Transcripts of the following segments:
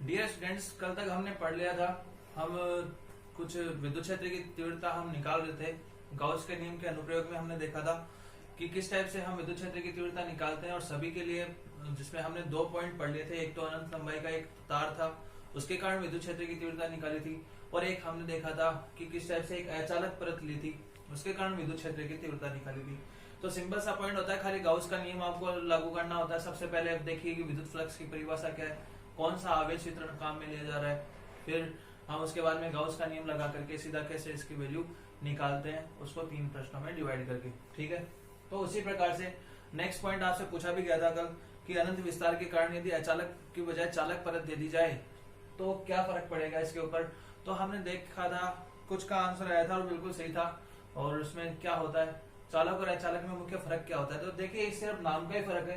Dear students, कल तक हमने पढ़ लिया था। हम कुछ विद्युत क्षेत्र की तीव्रता हम निकाल रहे थे। गाउस के नियम के अनुप्रयोग में हमने देखा था कि किस टाइप से हम विद्युत क्षेत्र की तीव्रता निकालते हैं, और सभी के लिए जिसमें हमने 2 पॉइंट पढ़ लिए थे। एक तो अनंत लंबाई का एक तार था, उसके कारण विद्युत क्षेत्र की तीव्रता निकाली थी, और एक हमने देखा था कि किस टाइप से एक अचालक परत ली थी, उसके कारण विद्युत क्षेत्र की तीव्रता निकाली थी। तो सिंपल सा पॉइंट होता है, खाली गाउस का नियम आपको लागू करना होता है। सबसे पहले आप देखिए कि विद्युत फ्लक्स की परिभाषा क्या है, कौन सा आवेश वितरण काम में लिया जा रहा है। फिर हम उसके बाद में गाउस का नियम लगा करके सीधा कैसे इसकी वैल्यू निकालते हैं, उसको 3 प्रश्नों में डिवाइड करके। ठीक है, तो उसी प्रकार से नेक्स्ट पॉइंट आपसे पूछा भी गया था कल कि अनंत विस्तार के कारण यदि अचालक की बजाय चालक परत दे दी जाए तो क्या फर्क पड़ेगा इसके ऊपर। तो हमने देखा था, कुछ का आंसर आया था और बिल्कुल सही था। और उसमें क्या होता है, चालक और अचालक में मुख्य फर्क क्या होता है। तो देखिए, सिर्फ नाम का ही फर्क है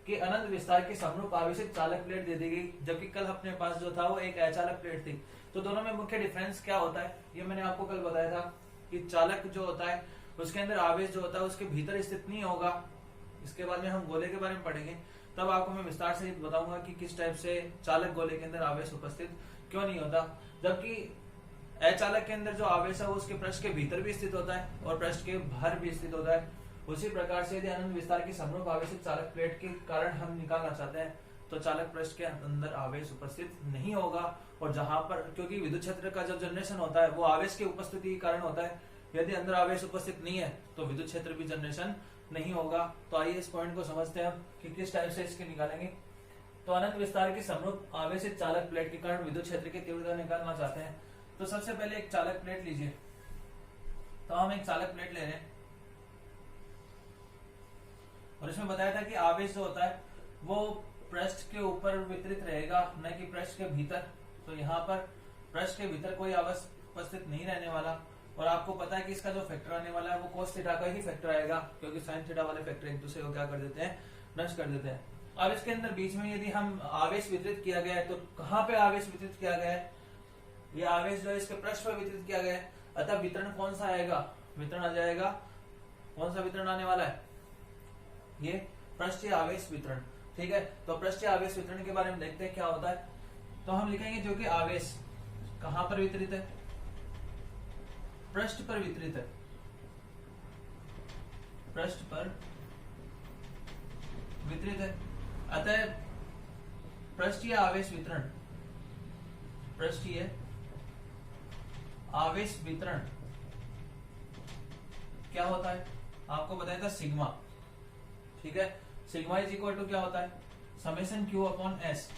कि अनंत विस्तार की समरूप आवेशित चालक प्लेट दे दी गई, जबकि कल अपने पास जो था वो एक अचालक प्लेट थी। तो दोनों में मुख्य डिफरेंस क्या होता है, ये मैंने आपको कल बताया था कि चालक जो होता है उसके अंदर आवेश जो होता है उसके भीतर स्थित नहीं होगा। इसके बाद में हम गोले के बारे में पढ़ेंगे, तब आपको मैं विस्तार से बताऊंगा कि किस टाइप से चालक गोले के अंदर आवेश उपस्थित क्यों नहीं होता, जबकि अचालक के अंदर जो आवेश है वो उसके पृष्ठ के भीतर भी स्थित होता है और पृष्ठ के बाहर भी स्थित होता है। उसी प्रकार से यदि अनंत विस्तार की समरूप आवेशित चालक प्लेट के कारण हम निकालना चाहते हैं तो चालक पृष्ठ के अंदर आवेश उपस्थित नहीं होगा, और जहां पर, क्योंकि विद्युत क्षेत्र का जो जनरेशन होता है वो आवेश की उपस्थिति के कारण होता है, यदि अंदर आवेश उपस्थित नहीं है तो विद्युत क्षेत्र भी जनरेशन नहीं होगा। तो आइए इस पॉइंट को समझते हैं कि किस टाइप से इसके निकालेंगे। तो अनंत विस्तार की समरूप आवेशित चालक प्लेट के कारण विद्युत क्षेत्र की तीव्रता निकालना चाहते हैं, तो सबसे पहले एक चालक प्लेट लीजिए। तो हम एक चालक प्लेट ले रहे हैं और इसमें बताया था कि आवेश जो होता है वो पृष्ठ के ऊपर वितरित रहेगा, न कि पृष्ठ के भीतर। तो यहाँ पर पृष्ठ के भीतर कोई आवेश उपस्थित नहीं रहने वाला, और आपको पता है कि इसका जो फैक्टर आने वाला है वो कोस थीटा का ही फैक्टर आएगा, क्योंकि साइन थीटा वाले फैक्टर एक दूसरे को क्या कर देते हैं, नष्ट कर देते हैं। अब इसके अंदर बीच में यदि हम आवेश वितरित किया गया है तो कहाँ पे आवेश वितरित किया गया है, ये आवेश जो है इसके पृष्ठ पर वितरित किया गया है। अतः वितरण कौन सा आएगा, वितरण आ जाएगा, कौन सा वितरण आने वाला है, ये पृष्ठीय आवेश वितरण। ठीक है, तो पृष्ठीय आवेश वितरण के बारे में देखते हैं क्या होता है। तो हम लिखेंगे जो कि आवेश कहां पर वितरित है, पृष्ठ पर वितरित है, पृष्ठ पर वितरित है। अतः पृष्ठीय आवेश वितरण, पृष्ठीय आवेश वितरण क्या होता है, आपको बताया था सिग्मा। ठीक है, सिग्मा इज इक्वल टू क्या होता है, समेशन क्यू अपॉन एस।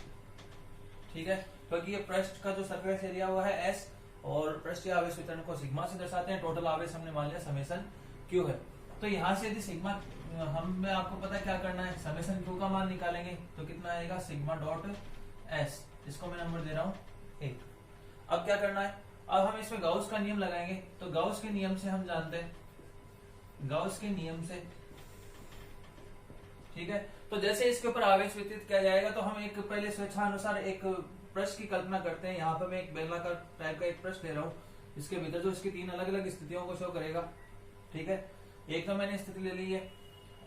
ठीक है, क्योंकि ये पृष्ठ का जो सरफेस एरिया हुआ है एस, और पृष्ठीय आवेश वितरण को सिग्मा से दर्शाते हैं। टोटल आवेश हमने मान लिया समेशन क्यू है। तो यहाँ से यदि सिग्मा, हमें आपको पता है क्या करना है, समेशन क्यू का मान निकालेंगे तो कितना आएगा, सिग्मा डॉट एस। इसको मैं नंबर दे रहा हूं 1। अब क्या करना है, अब हम इसमें गाउस का नियम लगाएंगे। तो गाउस के नियम से हम जानते हैं, गाउस के नियम से, ठीक है, तो जैसे इसके ऊपर आवेश वितरित किया जाएगा तो हम एक पहले स्वेच्छानुसार एक पृष्ठ की कल्पना करते हैं। यहाँ पर मैं एक बेलनाकार टाइप का एक पृष्ठ ले रहा हूँ, इसके भीतर जो इसकी 3 अलग अलग स्थितियों को शो करेगा। ठीक है, एक तो मैंने स्थिति ले ली है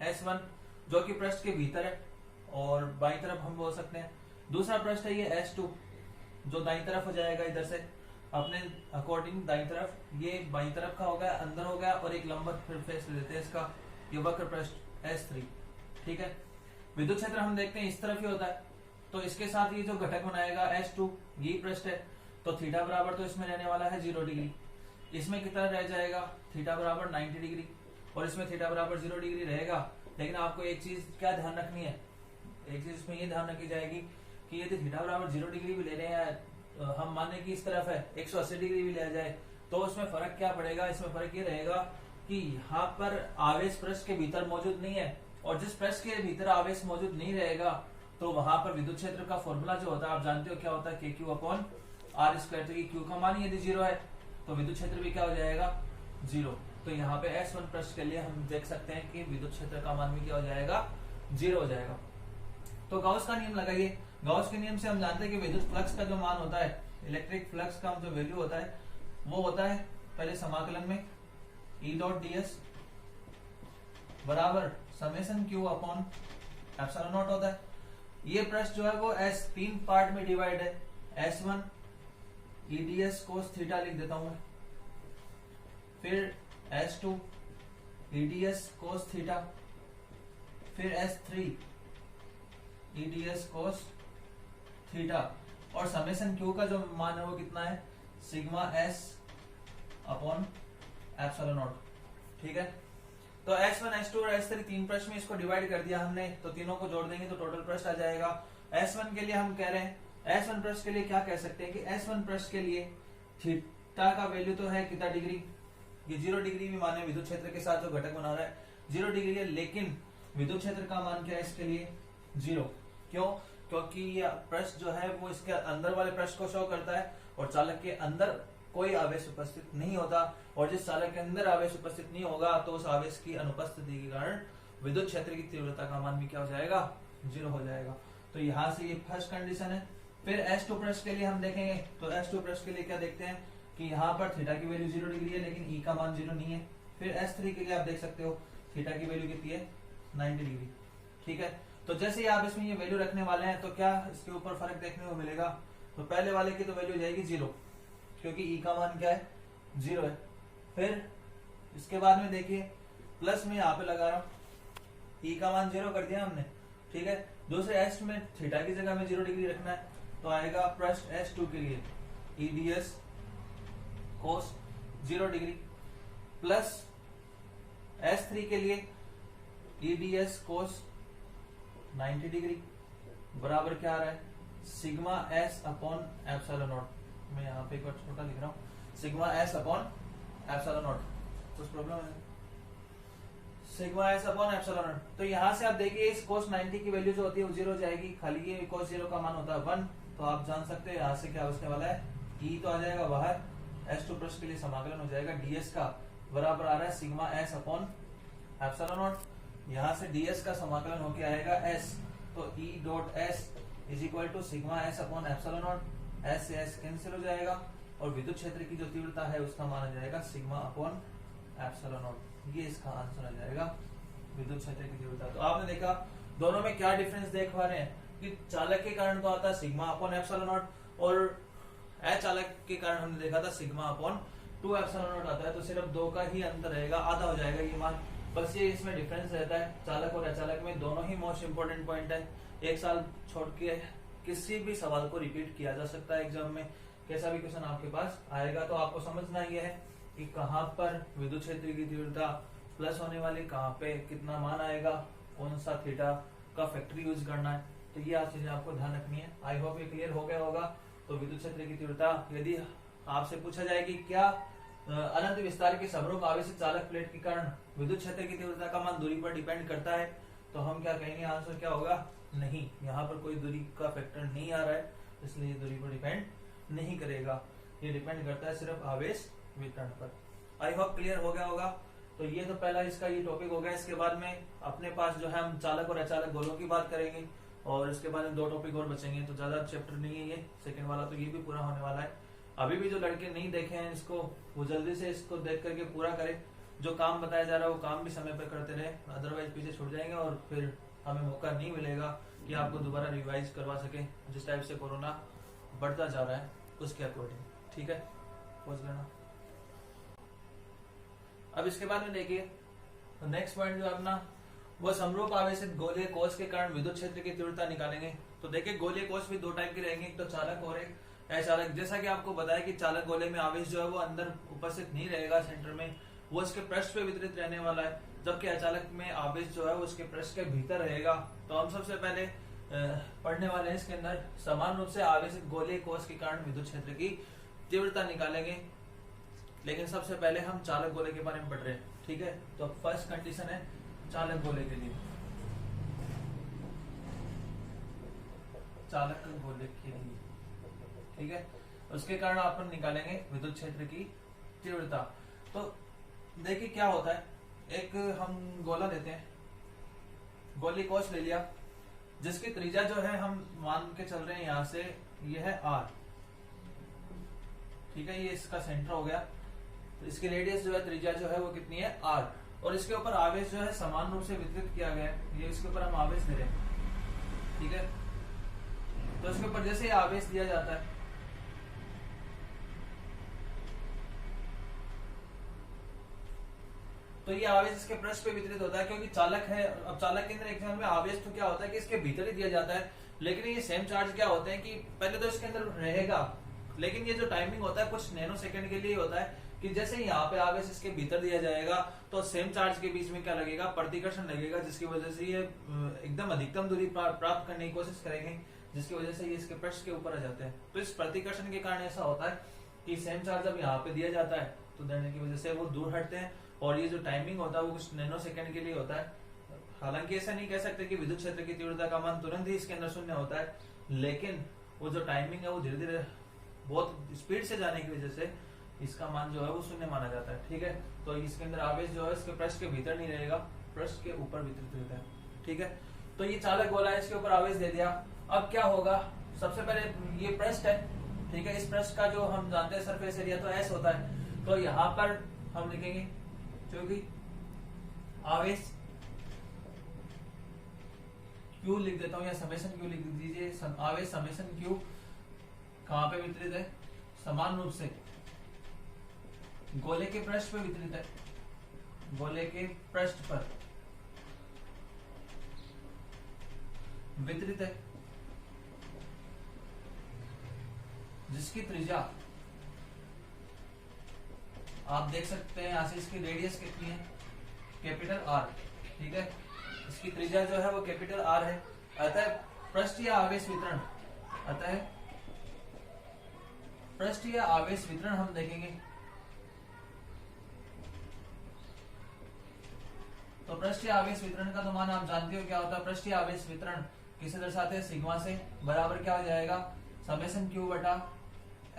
S1 जो कि पृष्ठ के भीतर है और बाईं तरफ हम बोल सकते हैं। दूसरा पृष्ठ है ये S2 जो दाईं तरफ हो जाएगा, इधर से अपने अकॉर्डिंग दाईं तरफ, ये बाईं तरफ का हो गया, अंदर हो गया, और एक लंबवत फिर फेस लेते हैं इसका, ये वक्र पृष्ठ S3। ठीक है, विद्युत क्षेत्र हम देखते हैं इस तरफ ही होता है, तो इसके साथ ये जो घटक बनाएगा S2, ये पृष्ठ है, तो थीटा बराबर तो इसमें रहने वाला है 0 डिग्री। इसमें कितना रह जाएगा, थीटा बराबर 90 डिग्री, और इसमें थीटा बराबर 0 डिग्री रहेगा। लेकिन आपको एक चीज क्या ध्यान रखनी है, एक चीज इसमें ये ध्यान रखी जाएगी कि यदि थीटा बराबर 0 डिग्री भी ले रहे हैं, हम माने कि इस तरफ है 180 डिग्री भी ले जाए, तो उसमें फर्क क्या पड़ेगा, इसमें फर्क ये रहेगा कि यहाँ पर आवेश पृष्ठ के भीतर मौजूद नहीं है, और जिस पृष्ठ के भीतर आवेश मौजूद नहीं रहेगा तो वहां पर विद्युत क्षेत्र का फॉर्मूला जो होता है आप जानते हो क्या होता है, के क्यू अपॉन आर स्क्वायर। तो ये क्यू का मान यदि 0 है तो विद्युत क्षेत्र भी क्या हो जाएगा, 0। तो यहाँ पे S1 पृष्ठ के लिए हम देख सकते हैं कि विद्युत क्षेत्र का मान भी क्या हो जाएगा, 0 हो जाएगा। तो गाउस का नियम लगाइए। गाउस के नियम से हम जानते हैं कि विद्युत फ्लक्स का जो मान होता है, इलेक्ट्रिक फ्लक्स का जो वैल्यू होता है वो होता है पहले समाकलन में E डॉट ds बराबर summation q upon epsilon not होता है। ये पृष्ठ जो है वो S 3 पार्ट में डिवाइड है, S1 EDS cos थीटा लिख देता हूं मैं, फिर S2 EDS cos थीटा, फिर S3 EDS cos थीटा, और समेशन Q का जो मान है वो कितना है, sigma S upon epsilon naught. ठीक है, तो S1 S2 और S3 तीन पृष्ठ में इसको डिवाइड कर दिया हमने, तो तीनों को जोड़ देंगे तो टोटल पृष्ठ आ जाएगा। S1 के लिए हम कह रहे हैं, S1 पृष्ठ के लिए क्या कह सकते हैं कि S1 पृष्ठ के लिए थीटा का वैल्यू तो है कितना डिग्री, ये 0 डिग्री भी माने विद्युत क्षेत्र के साथ जो घटक बना रहा है 0 डिग्री है, लेकिन विद्युत क्षेत्र का मान क्या है इसके लिए 0। क्यों? क्योंकि ये पृष्ठ जो है वो इसके अंदर वाले पृष्ठ को शो करता है और चालक के अंदर कोई आवेश उपस्थित नहीं होता, और जिस चालक के अंदर आवेश उपस्थित नहीं होगा तो उस आवेश की अनुपस्थिति के कारण विद्युत क्षेत्र की तीव्रता का मान भी क्या हो जाएगा, 0 हो जाएगा। तो यहाँ से ये फर्स्ट कंडीशन है। फिर S2 पृष्ठ के लिए हम देखेंगे, तो S2 पृष्ठ के लिए क्या देखते हैं कि यहाँ पर थीटा की वैल्यू 0 डिग्री है, लेकिन E का मान 0 नहीं है। फिर S3 के लिए आप देख सकते हो थीटा की वैल्यू कितनी है, 90 डिग्री। ठीक है, तो जैसे ही आप इसमें ये वैल्यू रखने वाले हैं तो क्या इसके ऊपर फर्क देखने को मिलेगा, तो पहले वाले की तो वैल्यू हो जाएगी 0, क्योंकि E का मान क्या है, 0 है। फिर इसके बाद में देखिए प्लस में यहाँ पे लगा रहा हूं, E का मान 0 कर दिया हमने। ठीक है, दूसरे S में थीटा की जगह में 0 डिग्री रखना है, तो आएगा पृष्ठ S2 के लिए EDS cos 0 degree, plus S3 के लिए EDS cos 90 डिग्री बराबर क्या आ रहा है, sigma S upon epsilon not. मैं यहाँ पे एक बार छोटा लिख रहा हूँ, sigma S upon epsilon not, कुछ प्रॉब्लम है, sigma S upon epsilon not. तो यहाँ से आप देखिए इस cos 90 की वैल्यू जो होती है वो 0 हो जाएगी, खाली ये cos 0 का मान होता है 1, तो आप जान सकते हैं यहाँ से क्या बचने वाला है, E तो आ जाएगा बाहर, S2 पृष्ठ के लिए समाकलन हो जाएगा ds का बराबर आ रहा है sigma S upon epsilon not. यहाँ से ds का समाकलन होके आएगा S, तो E dot S is equal to sigma S upon epsilon naught, S से S कैंसिल हो जाएगा, और विद्युत क्षेत्र की जो तीव्रता है उसका मान आ जाएगा सिग्मा अपॉन एप्सिलॉन नॉट। ये इसका आंसर आ जाएगा विद्युत क्षेत्र की तीव्रता। तो आपने देखा दोनों में क्या डिफरेंस देख पा रहे हैं कि चालक के कारण तो आता है सिग्मा अपॉन एप्सिलॉन नॉट, और अचालक के कारण हमने देखा था सिग्मा अपॉन 2 एप्सिलॉन नॉट आता है, तो सिर्फ 2 का ही अंतर रहेगा, आधा हो जाएगा ये मान, बस ये इसमें डिफरेंस रहता है। चालक और अचालक में दोनों ही मोस्ट इंपोर्टेंट पॉइंट है, एक साल छोड़ के किसी भी सवाल को रिपीट किया जा सकता है एग्जाम में, कैसा भी क्वेश्चन आपके पास आएगा। तो आपको समझना ये है कि कहाँ पर विद्युत क्षेत्र की तीव्रता प्लस होने वाली, कहाँ पे कितना मान आएगा, कौन सा थीटा का फैक्टर यूज करना है, तो ये आप चीजें आपको ध्यान रखनी है। आई होप ये क्लियर हो गया होगा। तो विद्युत क्षेत्र की तीव्रता, यदि आपसे पूछा जाए कि क्या अनंत विस्तार के समरूप आवेशित चालक प्लेट के कारण विद्युत क्षेत्र की तीव्रता का मान दूरी पर डिपेंड करता है, तो हम क्या कहेंगे, आंसर क्या होगा, नहीं, यहाँ पर कोई दूरी का फैक्टर नहीं आ रहा है, इसलिए दूरी पर डिपेंड नहीं करेगा, ये डिपेंड करता है सिर्फ आवेश वितरण पर। आई होप क्लियर हो गया होगा। तो ये तो पहला इसका ये टॉपिक हो गया। इसके बाद में अपने पास जो है हम चालक और अचालक गोलों की बात करेंगे, और इसके बाद में 2 टॉपिक और बचेंगे, तो ज्यादा चैप्टर नहीं है ये सेकंड वाला, तो ये भी पूरा होने वाला है। अभी भी जो लड़के नहीं देखे हैं इसको, वो जल्दी से इसको देख करके पूरा करें, जो काम बताया जा रहा है वो काम भी समय पर करते रहे, अदरवाइज पीछे छूट जाएंगे और फिर हमें मौका नहीं मिलेगा कि आपको दोबारा रिवाइज करवा सके, जिस टाइप से कोरोना बढ़ता जा रहा है उसके अकॉर्डिंग। ठीक है, पहुंच लेना। अब इसके बाद में देखिए नेक्स्ट पॉइंट जो अपना वो समरूप आवेशित गोलीय कोश के कारण विद्युत क्षेत्र की तीव्रता निकालेंगे। तो देखिए गोलीय कोश भी 2 टाइप के रहेंगे, एक तो चालक और एक अचालक। जैसा कि आपको बताया कि चालक गोले में आवेश जो है वो अंदर उपस्थित नहीं रहेगा सेंटर में, वो उसके पृष्ठ पे वितरित रहने वाला है, जबकि अचालक में आवेश जो है वो उसके पृष्ठ के भीतर रहेगा। तो हम सबसे पहले पढ़ने वाले हैं इसके अंदर समान रूप से आवेशित गोलीय कोश के कारण विद्युत क्षेत्र की तीव्रता निकालेंगे, लेकिन सबसे पहले हम चालक गोले के बारे में पढ़ रहे हैं। ठीक है, तो फर्स्ट कंडीशन है चालक गोले के लिए, चालक गोले के लिए, ठीक है, उसके कारण अपन निकालेंगे विद्युत क्षेत्र की तीव्रता। तो देखिए क्या होता है, एक हम गोला लेते हैं, गोली कोश ले लिया, जिसकी त्रिज्या जो है हम मान के चल रहे हैं यहाँ से, ये है r, ठीक है, ये इसका सेंटर हो गया। तो इसकी रेडियस जो है, त्रिज्या जो है वो कितनी है, r, और इसके ऊपर आवेश जो है समान रूप से वितरित किया गया है, ये इसके ऊपर हम आवेश दे रहे हैं। ठीक है, तो इसके ऊपर जैसे आवेश दिया जाता है तो ये आवेश इसके पृष्ठ पे वितरित होता है, क्योंकि चालक है। अब चालक के अंदर एक्चुअल में आवेश तो क्या होता है कि इसके भीतर ही दिया जाता है, लेकिन ये सेम चार्ज क्या होते हैं कि पहले तो इसके अंदर रहेगा, लेकिन ये जो टाइमिंग होता है कुछ नैनो सेकंड के लिए होता है कि जैसे ही यहाँ पे आवेश इसके भीतर दिया जाएगा तो सेम चार्ज के बीच में क्या लगेगा, प्रतिकर्षण लगेगा, जिसकी वजह से ये एकदम अधिकतम दूरी प्राप्त करने की कोशिश करेंगे, जिसकी वजह से ये इसके पृष्ठ के ऊपर आ जाते हैं। तो इस प्रतिकर्षण के कारण ऐसा होता है कि सेम चार्ज जब यहाँ पे दिया जाता है तो देने की वजह से वो दूर हटते हैं, और ये जो टाइमिंग होता है वो कुछ नैनो सेकंड के लिए होता है। हालांकि ऐसा नहीं कह सकते कि विद्युत क्षेत्र की तीव्रता का मान तुरंत ही इसके अंदर शून्य होता है, लेकिन वो जो टाइमिंग है वो धीरे धीरे बहुत स्पीड से जाने की वजह से इसका मान जो है वो शून्य माना जाता है। ठीक है, तो इसके अंदर आवेश जो है इसके पृष्ठ के भीतर नहीं रहेगा, पृष्ठ के ऊपर वितरित होता है। ठीक है, तो ये चालक गोला है, इसके ऊपर आवेश दे दिया। अब क्या होगा, सबसे पहले ये पृष्ठ है, ठीक है, इस पृष्ठ का जो हम जानते हैं सरफेस एरिया तो एस होता है, तो यहाँ पर हम लिखेंगे क्योंकि आवेश क्यू लिख देता हूं, या समेशन क्यू लिख दीजिए। आवेश समेशन क्यू कहां पे वितरित है, समान रूप से गोले के पृष्ठ पर वितरित है, गोले के पृष्ठ पर वितरित है, जिसकी त्रिज्या आप देख सकते हैं यहां से इसकी रेडियस कितनी है, कैपिटल आर। ठीक है, इसकी त्रिज्या जो है वो कैपिटल आर है। अतः पृष्ठीय आवेश वितरण, अतः पृष्ठीय आवेश वितरण हम देखेंगे। तो पृष्ठीय आवेश वितरण का तो मान आप जानते हो क्या होता है। पृष्ठीय आवेश वितरण किसे दर्शाते हैं, सिग्मा से, बराबर क्या हो जाएगा, समेशन क्यू बटा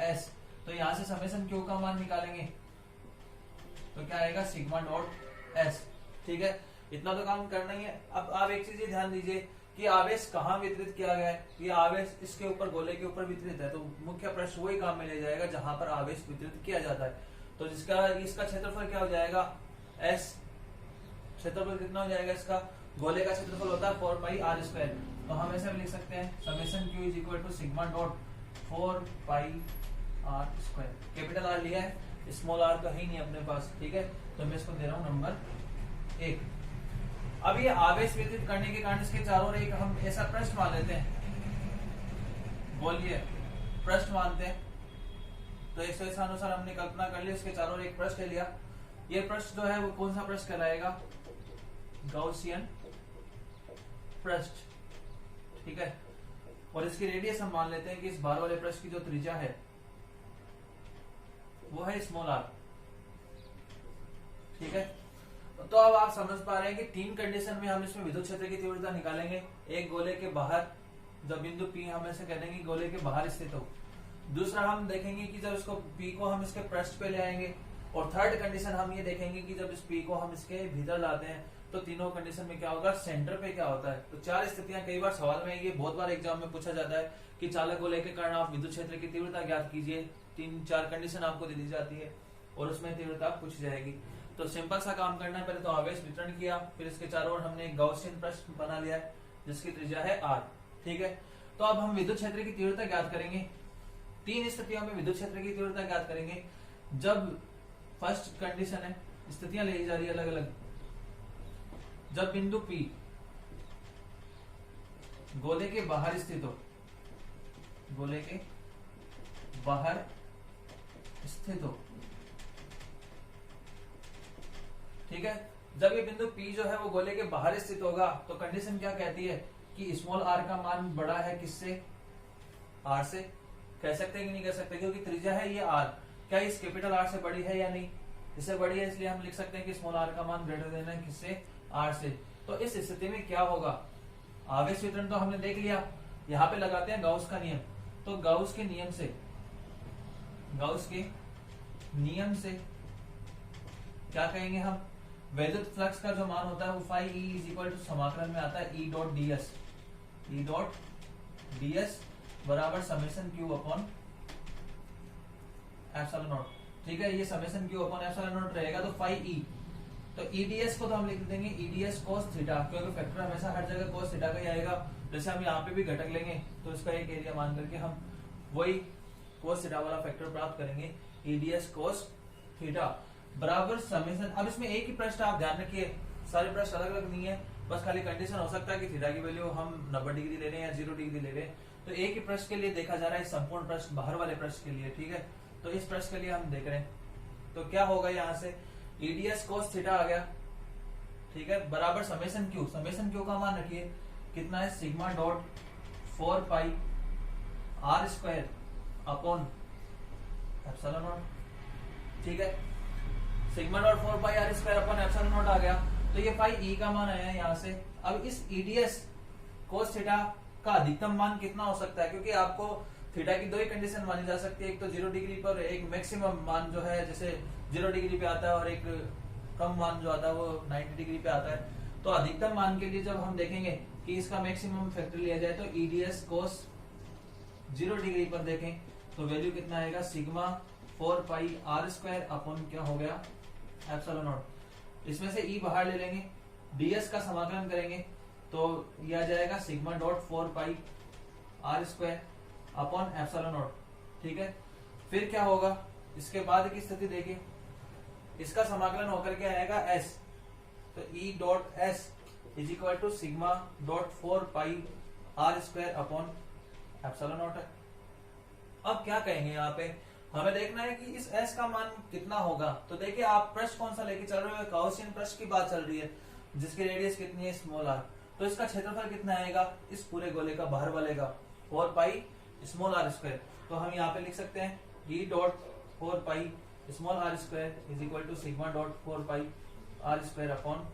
एस। तो यहां से समेशन क्यू का मान निकालेंगे तो क्या आएगा, सिग्मा डॉट एस। ठीक है, इतना तो काम करना ही है। अब आप एक चीज ध्यान दीजिए कि आवेश कहाँ वितरित किया गया है, ये आवेश इसके ऊपर, गोले के ऊपर वितरित है, तो मुख्य पृष्ठ वही काम में ले जाएगा जहां पर आवेश वितरित किया जाता है। तो जिसका इसका क्षेत्रफल क्या हो जाएगा, एस। क्षेत्रफल कितना हो जाएगा इसका, गोले का क्षेत्रफल होता है 4 पाई आर स्क्वायर, तो हम ऐसे भी लिख सकते हैं summation Q is equal to sigma dot 4 pi are square. Capital R लिया है, स्मॉल आर तो है ही नहीं अपने पास। ठीक है, तो मैं इसको दे रहा हूं नंबर 1। अब ये आवेश वितरित करने के कारण इसके चारों ओर एक हम ऐसा पृष्ठ मान लेते हैं, बोलिए पृष्ठ मानते हैं। तो इस अनुसार हमने कल्पना कर ली, इसके चारों ओर एक पृष्ठ लिया। ये पृष्ठ जो है वो कौन सा पृष्ठ कहलाएगा, गाउसियन पृष्ठ। ठीक है, और इसकी रेडियस हम मान लेते हैं कि इस बार वाले पृष्ठ की जो त्रिज्या है वो है स्मॉल आर। ठीक है, तो अब आप समझ पा रहे हैं कि 3 कंडीशन में हम इसमें विद्युत क्षेत्र की तीव्रता निकालेंगे। एक, गोले के बाहर, जब बिंदु P हम ऐसे कह देंगे गोले के बाहर स्थित हो। दूसरा, हम देखेंगे कि जब इसको P को हम इसके पृष्ठ पे ले आएंगे। और थर्ड कंडीशन हम ये देखेंगे कि जब इस P को हम इसके भीतर लाते हैं तो तीनों कंडीशन में क्या होगा, सेंटर पे क्या होता है। तो 4 स्थितियां कई बार सवाल में, ये बहुत बार एग्जाम में पूछा जाता है कि चालक गोले के कारण आप विद्युत क्षेत्र की तीव्रता ज्ञात कीजिए। 3-4 कंडीशन आपको दे दी जाती है और उसमें तीव्रता पूछी जाएगी। तो सिंपल सा काम करना है, पहले तो आवेश वितरण किया, फिर इसके चारों ओर हमने एक गाउसियन पृष्ठ बना लिया है जिसकी त्रिज्या है आर। ठीक है, तो अब हम विद्युत क्षेत्र की तीव्रता ज्ञात करेंगे। 3 स्थितियों में विद्युत क्षेत्र की तीव्रता ज्ञात करेंगे। जब फर्स्ट कंडीशन है, स्थितियां ले जा रही है अलग अलग। जब बिंदु P गोले के बाहर स्थित हो, गोले के बाहर स्थित हो। ठीक है, जब ये बिंदु P जो है वो गोले के बाहर स्थित होगा तो कंडीशन क्या कहती है कि स्मॉल r का मान बड़ा है किससे, r से। कह सकते हैं कि नहीं कह सकते, क्योंकि त्रिज्या है ये r, क्या इस कैपिटल R से बड़ी है या नहीं, इससे बड़ी है, इसलिए हम लिख सकते हैं कि स्मॉल r का मान ग्रेटर देन है किससे, r से। तो इस स्थिति में क्या होगा, आवेश वितरण तो हमने देख लिया। यहाँ पे लगाते हैं गाउस का नियम। तो गाउस के नियम से, गाउस के नियम से क्या कहेंगे हम, वैद्युत फ्लक्स का जो मान होता है वो phi e is equal to समाकलन में आता है e dot ds, e dot ds बराबर summation q upon epsilon naught. ठीक है, ये summation q upon epsilon naught रहेगा। तो फाई ई, तो ईडीएस को तो हम लिख देंगे ईडीएस कोस थीटा, क्योंकि फैक्टर हमेशा हर जगह कोस थीटा का ही आएगा। जैसे हम यहाँ पे भी घटक लेंगे तो इसका एक एरिया मान करके हम वही कोस थीटा वाला फैक्टर प्राप्त करेंगे, ईडीएस कोस थीटा। बराबर समेशन। अब इसमें एक ही पृष्ठ, आप ध्यान रखिए सारे पृष्ठ अलग अलग नहीं है, बस खाली कंडीशन हो सकता है कि थीटा की वैल्यू हम 90 डिग्री ले रहे हैं या 0 डिग्री ले रहे हैं, तो एक ही पृष्ठ के लिए देखा जा रहा है, संपूर्ण पृष्ठ बाहर वाले पृष्ठ के लिए, ठीक है। तो इस पृष्ठ के लिए हम देख रहे हैं, तो क्या होगा यहाँ से ईडीएस कोस थीटा आ गया, ठीक है, बराबर समेशन क्यू। समेशन क्यू का मान रखिए कितना है, sigma dot 4 pi are square upon epsilon naught, ठीक है। Sigma dot 4 pi are square upon epsilon naught आ गया, तो ये पाई ई का मान आया यहाँ से। अब इस ईडीएस कोस थीटा का अधिकतम मान कितना हो सकता है, क्योंकि आपको थीटा की दो ही कंडीशन मानी जा सकती है, एक तो 0 डिग्री पर, एक मैक्सिमम मान जो है जैसे 0 डिग्री पे आता है, और एक कम मान जो आता है वो 90 डिग्री पे आता है। तो अधिकतम मान के लिए जब हम देखेंगे कि इसका मैक्सिमम फैक्टर लिया जाए, तो ईडीएस कोस 0 डिग्री पर देखें तो वैल्यू कितना आएगा, sigma 4 pi are square upon क्या हो गया, एप्सिलॉन नॉट। इसमें से ई बाहर ले लेंगे, डीएस का समाकलन करेंगे तो ये आ जाएगा sigma dot 4 pi are square upon epsilon naught, ठीक है। फिर क्या होगा, इसके बाद की स्थिति देखिए, इसका समाकलन होकर के आएगा एस, तो E dot S is equal to sigma dot 4 pi are square upon epsilon naught है। अब क्या कहेंगे यहाँ पे, हमें देखना है कि इस s का मान कितना होगा। तो देखिए आप पृष्ठ कौन सा लेके चल रहे हो, गॉसियन पृष्ठ की बात चल रही है जिसकी रेडियस कितनी है, स्मॉल आर। तो इसका क्षेत्रफल कितना आएगा इस पूरे गोले का, बाहर वाले का, 4 पाई स्मॉल आर स्क्वायर। तो हम यहाँ पे लिख सकते हैं E dot 4 pi small R square is equal to sigma dot 4 pi are square upon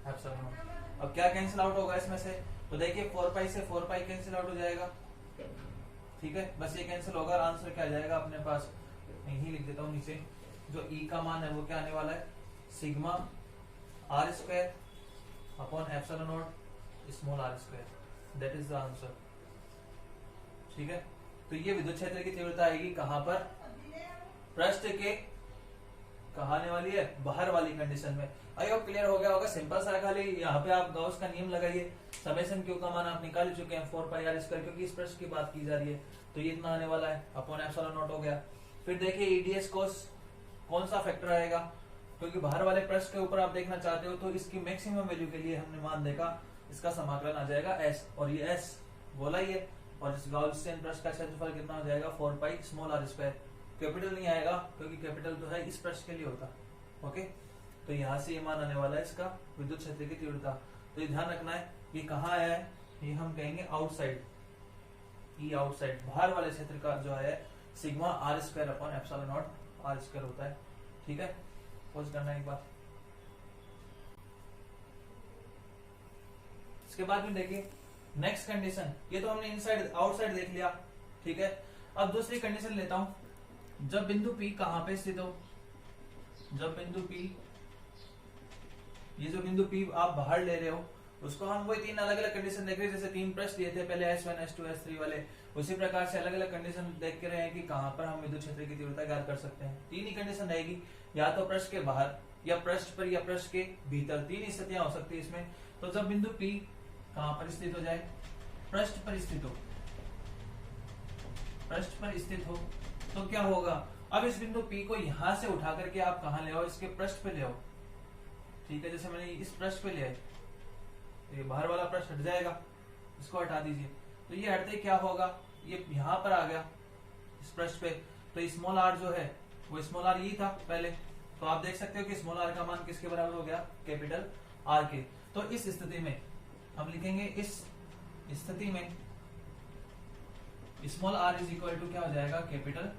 epsilon naught. अब क्या कैंसिल आउट होगा इसमें से, तो देखिए 4 पाई से 4 पाई कैंसिल आउट हो जाएगा, ठीक है, बस ये कैंसिल होगा, आंसर क्या आ जाएगा अपने पास, यही लिख देता हूँ नीचे, जो ई का मान है वो क्या आने वाला है, sigma are square upon epsilon naught small R square, that is the answer, ठीक है। तो ये विद्युत क्षेत्र की तीव्रता आएगी कहां पर, पृष्ठ के कहा आने वाली है, बाहर वाली कंडीशन में। आई होप क्लियर हो गया होगा, सिंपल सा, खाली यहाँ पे आप गॉस का नियम लगाइए, समेशन क्यू का मान आप निकाल चुके हैं 4 पाई आर स्क्वायर, क्योंकि इस पृष्ठ की बात की जा रही है, तो ये इतना आने वाला है अपॉन एप्सिलॉन नॉट हो गया। फिर देखिए ईडीएस कोस कौन सा फैक्टर आएगा, क्योंकि बाहर वाले पृष्ठ के ऊपर आप देखना चाहते हो, तो इसकी मैक्सिमम वैल्यू के लिए हमने मान देखा, इसका समाकलन आ जाएगा एस, और ये एस बोला ही है, और इस गॉसियन पृष्ठ का क्षेत्रफल कितना हो जाएगा 4 pi small R square. Capital नहीं आएगा क्योंकि कैपिटल जो है इस पृष्ठ के लिए होता, ओके। तो यहाँ से ये मान आने वाला है इसका विद्युत क्षेत्र की तीव्रता। तो ये ध्यान रखना है, ये कहाँ आया है, ये हम कहेंगे आउटसाइड, ई आउटसाइड, बाहर वाले क्षेत्र का जो है sigma are square upon epsilon naught are square होता है, ठीक है। पोज करना एक बार, इसके बाद में देखिए नेक्स्ट कंडीशन, ये तो हमने इनसाइड आउटसाइड देख लिया, ठीक है। अब दूसरी कंडीशन लेता हूं, जब बिंदु P कहां पे स्थित हो, जब बिंदु P, ये जो बिंदु P आप बाहर ले रहे हो, उसको हम वही 3 अलग अलग कंडीशन देख रहे हैं, जैसे 3 पृष्ठ दिए थे पहले S1 S2 S3 वाले, उसी प्रकार से अलग अलग कंडीशन देख के रहे हैं कि कहां पर हम विद्युत क्षेत्र की तीव्रता ज्ञात कर सकते हैं। 3 ही कंडीशन रहेगी, या तो पृष्ठ के बाहर, या पृष्ठ पर, या पृष्ठ के भीतर, 3 ही स्थितियां हो सकती है इसमें। तो जब बिंदु P कहां पर स्थित हो जाए, पृष्ठ पर स्थित हो, पृष्ठ पर स्थित हो, तो क्या होगा, अब इस बिंदु P को यहां से उठा करके आप कहां ले आओ, इसके पृष्ठ पे ले आओ, ठीक है। जैसे मैंने इस पृष्ठ पे ले आए, ये बाहर वाला पृष्ठ हट जाएगा, इसको हटा दीजिए, तो ये हटते क्या होगा, ये यहां पर आ गया इस पृष्ठ पे, तो स्मॉल आर जो है वो स्मॉल आर ये था पहले, तो आप देख सकते हो कि स्मॉल आर का मान किसके बराबर हो गया, कैपिटल आर के। तो इस स्थिति में हम लिखेंगे, इस स्थिति में small R is equal to क्या हो जाएगा, कैपिटल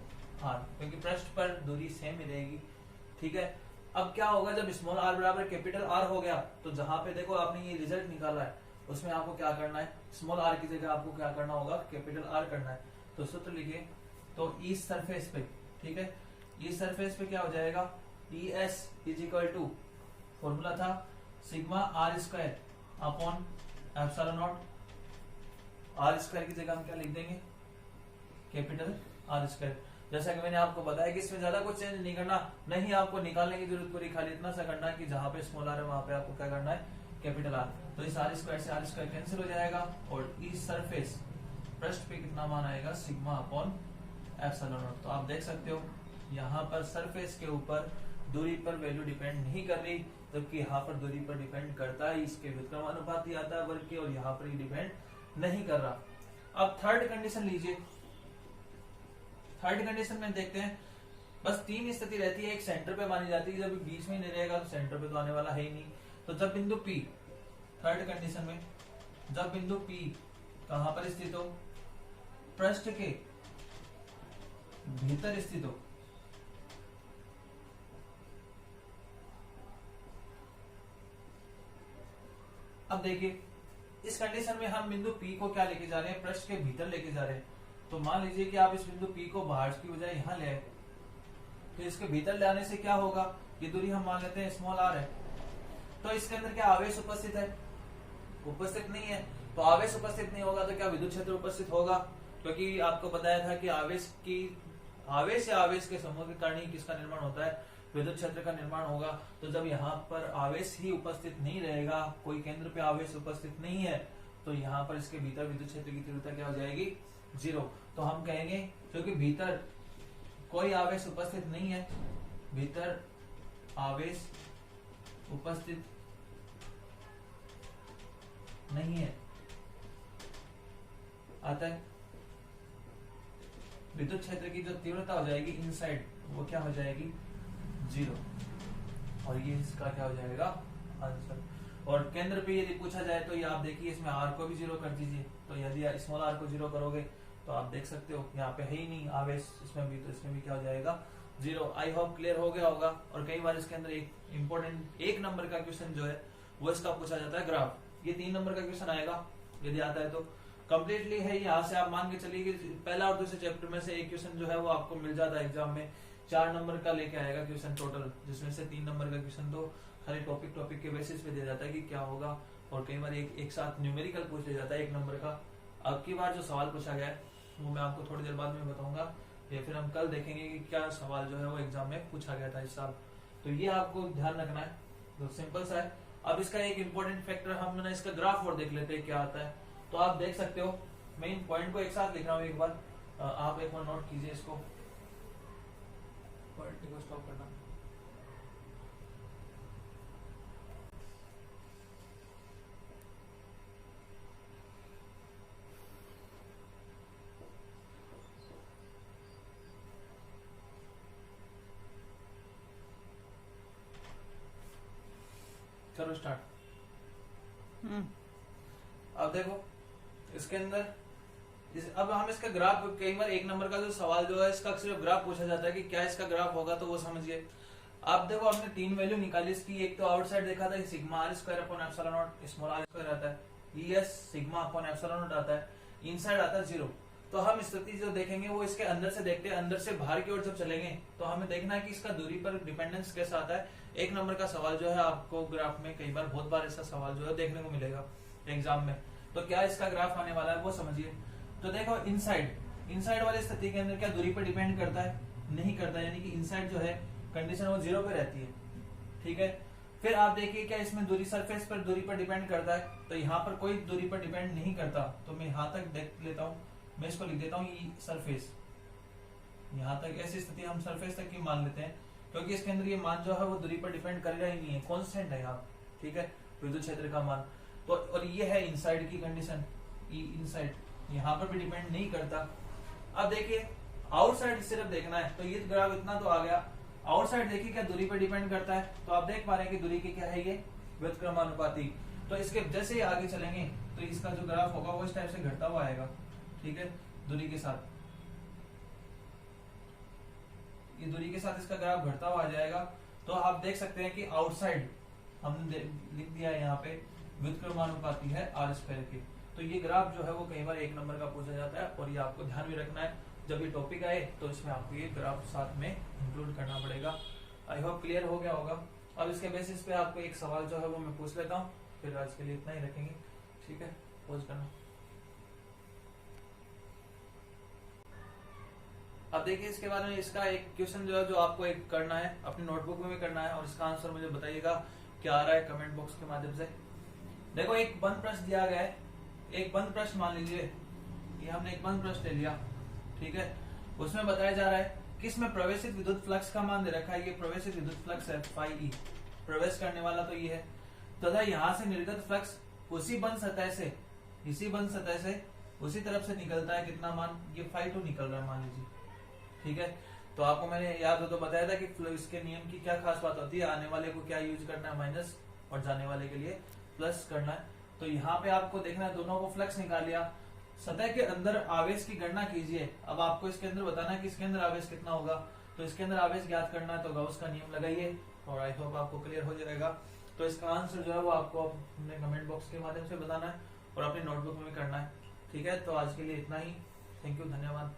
आर, क्योंकि पृष्ठ पर दूरी सेम ही रहेगी, ठीक है। अब क्या होगा, जब स्मॉल आर बराबर कैपिटल आर हो गया, तो जहां पे देखो आपने ये रिजल्ट निकाला है, उसमें आपको क्या करना है, स्मॉल आर की जगह आपको क्या करना होगा, कैपिटल आर करना है। तो सूत्र लिखिए, तो इस सरफेस पे, ठीक है, इस सरफेस पे क्या हो जाएगा, e s is equal to, formula था sigma are square upon epsilon naught, are square की जगह हम क्या लिख देंगे, कैपिटल आर स्क्वायर। जैसा कि मैंने आपको बताया कि इसमें ज्यादा कुछ चेंज नहीं करना, नहीं आपको निकालने की जरूरत पूरी, खाली इतना सा करना है कि जहां पे स्मॉल आर है वहां पे आपको क्या करना है, कैपिटल आर। तो इस आर स्क्वायर से आर स्क्वायर कैंसिल हो जाएगा, और इस सरफेस पृष्ठ पे कितना मान आएगा, सिग्मा अपॉन एप्सिलॉन नॉट। तो आप देख सकते हो यहाँ पर सरफेस के ऊपर दूरी पर वैल्यू डिपेंड नहीं कर रही, जबकि यहाँ पर दूरी पर डिपेंड करता है, इसके व्युत्क्रमानुपाती आता है वर्ग के, और यहाँ पर ही डिपेंड नहीं कर रहा। अब थर्ड कंडीशन लीजिए। थर्ड कंडीशन में देखते हैं, बस तीन स्थिति रहती है, एक सेंटर पे मानी जाती है, जब बीच में नहीं रहेगा तो सेंटर पे तो आने वाला है ही नहीं। तो जब बिंदु P, थर्ड कंडीशन में जब बिंदु P कहां पर स्थित हो, पृष्ठ के भीतर स्थित हो, अब देखिए इस कंडीशन में हम बिंदु P को क्या लेके जा रहे हैं, पृष्ठ के भीतर लेके जा रहे हैं। तो मान लीजिए कि आप इस बिंदु P को बाहर की बजाय यहाँ ले आए, तो इसके भीतर ले आने से क्या होगा, ये दूरी हम मान लेते हैं स्मॉल r है। तो इसके अंदर क्या आवेश उपस्थित है, उपस्थित नहीं है। तो आवेश उपस्थित नहीं होगा तो क्या विद्युत क्षेत्र उपस्थित होगा, क्योंकि आपको बताया था कि आवेश या आवेश के समूह के कारण ही किसका निर्माण होता है, विद्युत क्षेत्र का निर्माण होगा। तो जब यहाँ पर आवेश ही उपस्थित नहीं रहेगा, कोई केंद्र पे आवेश उपस्थित नहीं है, तो यहाँ पर इसके भीतर विद्युत क्षेत्र की तीव्रता क्या हो जाएगी, 0। तो हम कहेंगे क्योंकि भीतर कोई आवेश उपस्थित नहीं है, भीतर आवेश उपस्थित नहीं है, आता है, विद्युत क्षेत्र की जो तीव्रता हो जाएगी इनसाइड, वो क्या हो जाएगी, 0। और ये इसका क्या हो जाएगा, आंसर। और केंद्र पे यदि पूछा जाए तो ये आप देखिए इसमें r को भी 0 कर दीजिए। तो यदि स्मॉल r को 0 करोगे तो आप देख सकते हो यहाँ पे है ही नहीं आवेश इसमें भी, तो इसमें भी क्या हो जाएगा, 0। आई होप क्लियर हो गया होगा। और कई बार इसके अंदर एक इम्पोर्टेंट 1 नंबर का क्वेश्चन जो है वो इसका पूछा जाता है ग्राफ, ये 3 नंबर का क्वेश्चन आएगा यदि आता है तो कंप्लीटली है। यहाँ से आप मान के चलिए कि पहला और दूसरे चैप्टर में से एक क्वेश्चन जो है वो आपको मिल जाता है एग्जाम में, 4 नंबर का लेके आएगा क्वेश्चन टोटल, जिसमें से 3 नंबर का क्वेश्चन तो खाली टॉपिक के बेसिस पे दे जाता है कि क्या होगा। और कई बार एक साथ न्यूमेरिकल पूछ लिया जाता है 1 नंबर का। अब की बार जो सवाल पूछा गया है वो मैं आपको थोड़ी देर बाद में बताऊंगा, या फिर हम कल देखेंगे कि क्या सवाल जो है वो एग्जाम में पूछा गया था इस साल। तो ये आपको ध्यान रखना है, तो सिंपल सा है। अब इसका एक इम्पोर्टेंट फैक्टर हम इसका ग्राफ और देख लेते हैं क्या आता है। तो आप देख सकते हो, मैं इन पॉइंट को एक साथ लिख रहा हूँ, एक बार आप एक बार नोट कीजिए इसको, पॉइंट को स्टॉप करना। चलो स्टार्ट। अब देखो इसके अंदर अब हम इसका ग्राफ, कई बार 1 नंबर का जो सवाल जो है इसका सिर्फ ग्राफ पूछा जाता है कि क्या इसका ग्राफ होगा, तो वो समझिए। अब देखो हमने 3 वैल्यू निकाली इसकी, एक तो आउटसाइड देखा था sigma are square upon epsilon naught small R square आता है, E is sigma upon epsilon naught आता है, इनसाइड आता है 0। तो हम स्थिति जो देखेंगे वो इसके अंदर से देखते हैं, अंदर से बाहर की ओर जब चलेंगे तो हमें देखना है कि इसका दूरी पर डिपेंडेंस कैसा आता है। 1 नंबर का सवाल जो है आपको ग्राफ में कई बार बहुत बार ऐसा सवाल जो है देखने को मिलेगा एग्जाम में। तो क्या इसका ग्राफ आने वाला है वो समझिए। तो देखो इनसाइड वाली स्थिति के अंदर क्या दूरी पर डिपेंड करता है, नहीं करता, यानी कि इनसाइड जो है कंडीशन वो 0 पे रहती है, ठीक है। फिर आप देखिए क्या इसमें दूरी सरफेस पर दूरी पर डिपेंड करता है, तो यहाँ पर कोई दूरी पर डिपेंड नहीं करता। तो मैं यहाँ तक देख लेता हूँ, मैं इसको लिख देता हूँ सरफेस, यहाँ तक ऐसी स्थिति हम सरफेस तक की मान लेते हैं, क्योंकि इसके अंदर ये मान जो है वो दूरी पर डिपेंड करेगा ही नहीं है, कॉन्स्टेंट है यहाँ, ठीक है, विद्युत क्षेत्र का मान। तो और ये है इनसाइड की कंडीशन, इनसाइड यहाँ पर भी डिपेंड नहीं करता। अब देखिए आउटसाइड सिर्फ देखना है, तो ये ग्राफ इतना तो आ गया। आउटसाइड देखिए क्या दूरी पर डिपेंड करता है, तो आप देख पा रहे हैं कि दूरी की क्या है, ये व्युत्क्रमानुपाती। तो इसके जैसे ही आगे चलेंगे तो इसका जो ग्राफ होगा वो इस टाइप से घटता हुआ आएगा, ठीक है, दूरी के साथ, ये दूरी के साथ इसका ग्राफ घटता हुआ आ जाएगा। तो आप देख सकते हैं कि आउटसाइड हमने लिख दिया है यहाँ पे व्युत्क्रमानुपाती है आर स्क्वायर के। तो ये ग्राफ जो है वो कई बार 1 नंबर का पूछा जाता है, और ये आपको ध्यान में रखना है, जब ये टॉपिक आए तो इसमें आपको ये ग्राफ साथ में इंक्लूड करना पड़ेगा। आई होप क्लियर हो गया होगा। अब इसके बेसिस पे आपको एक सवाल जो है वो मैं पूछ लेता हूँ, फिर आज के लिए इतना ही रखेंगे, ठीक है, पोज करना। अब देखिए इसके बारे में इसका एक क्वेश्चन जो है जो आपको एक करना है, अपनी नोटबुक में भी करना है, और इसका आंसर मुझे बताइएगा क्या आ रहा है कमेंट बॉक्स के माध्यम से। देखो एक बंद प्रश्न दिया गया है, एक बंद प्रश्न मान लीजिए, ये हमने एक बंद प्रश्न ले लिया, ठीक है। उसमें बताया जा रहा है किस में प्रवेशित विद्युत फ्लक्स का मान दे रखा है, ये प्रवेशित विद्युत फ्लक्स है फाई ई, प्रवेश करने वाला तो ये है, तथा यहाँ से निर्गत फ्लक्स उसी बंद सतह से उसी तरफ से निकलता है, कितना मान, ये फाई टू निकल रहा है मान लीजिए, ठीक है। तो आपको मैंने याद हो तो बताया था कि इसके नियम की क्या खास बात होती है, आने वाले को क्या यूज करना है माइनस और जाने वाले के लिए प्लस करना है। तो यहाँ पे आपको देखना है, दोनों को फ्लक्स निकाल लिया, सतह के अंदर आवेश की गणना कीजिए। अब आपको इसके अंदर बताना है कि इसके अंदर आवेश कितना होगा, तो इसके अंदर आवेश ज्ञात करना है, तो गाउस का नियम लगाइए और आई होप आपको क्लियर हो जाएगा। तो इसका आंसर जो है वो आपको अपने कमेंट बॉक्स के माध्यम से बताना है और अपनी नोटबुक में भी करना है, ठीक है। तो आज के लिए इतना ही, थैंक यू, धन्यवाद।